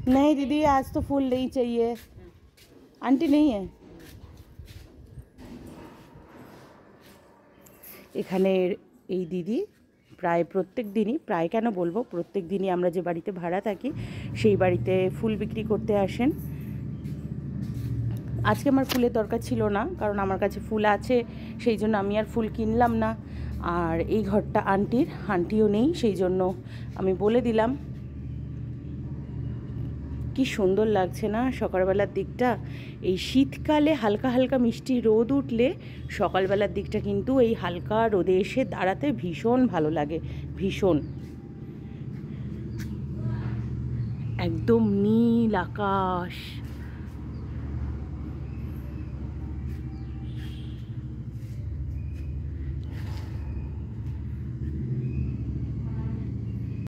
नहीं दीदी, आज तो फूल नहीं चाहिए। आंटी नहीं है এখানে। এই দিদি প্রায় প্রত্যেক দিনই, প্রায় কেন বলবো, প্রত্যেক দিনই আমরা যে বাড়িতে ভাড়া থাকি সেই বাড়িতে ফুল বিক্রি করতে আসেন। আজকে আমার ফুলের দরকার ছিল না, কারণ আমার কাছে ফুল আছে, সেই জন্য আমি আর ফুল কিনলাম না। আর এই ঘরটা আন্টির, আন্টিও নেই, সেই জন্য আমি বলে দিলাম। কি সুন্দর লাগছে না সকালবেলার দিকটা। এই শীতকালে হালকা হালকা মিষ্টি রোদ উঠলে সকালবেলার দিকটা কিন্তু এই হালকা রোদে এসে দাঁড়াতে ভীষণ ভালো লাগে, ভীষণ। একদম নীল আকাশ,